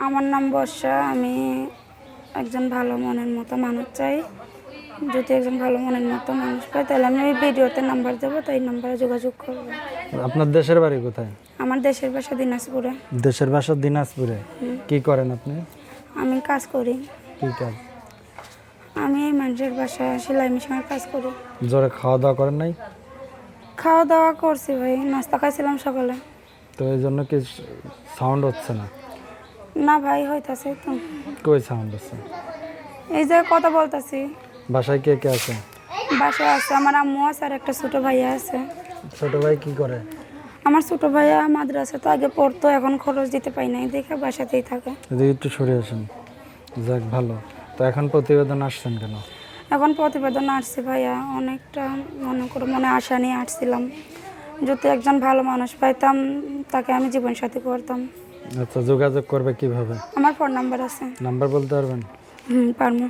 আমার নাম বর্ষা। আমি একজন ভালো মনের মতো মানুষ চাই। যদি একজন ভালো মনের মতো মানুষ পাই তাহলে আমি ওই ভিডিওতে নাম্বার দেবো, তো এই নাম্বারে যোগাযোগ করবো। আপনার দেশের বাড়ি কোথায়? আমার দেশের বাসা দিনাজপুরে। দেশের বাসা দিনাজপুরে। কি করেন আপনি? আমি কাজ করি। কি কাজ? আমি এই মানুষের বাসায় সেলাই মেশিনের কাজ করি। জোরে খাওয়া দাওয়া করেন নাই? খাওয়া দাওয়া করছি ভাই, নাস্তা খাইছিলাম সকালে। তো এই জন্য কি সাউন্ড হচ্ছে না? না ভাই, হইতাছে তো। কই সাউন্ড হচ্ছে? এই যে কথা বলতেছি। বাসায় কে কে আছে? বাসায় আছে আমার আম্মু আছে আর একটা ছোট ভাইয়া আছে। ছোট ভাই কি করে? আমার ছোট ভাইয়া মাদ্রাসা তো আগে পড়তো, এখন খরচ দিতে পাই নাই দেখে বাসাতেই থাকে। যদি একটু সরে আসেন। যাক ভালো। তো এখন প্রতিবেদন আসছেন কেন? এখন প্রতিবেদন আসছি ভাইয়া, অনেকটা মনে করে মনে আশা নিয়ে আসছিলাম। যদি একজন ভালো মানুষ পাইতাম তাকে আমি জীবনসাথী করতাম। আচ্ছা, যোগাযোগ করবে কিভাবে? আমার ফোন নাম্বার আছে। নাম্বার বলতে পারবেন? পারবো।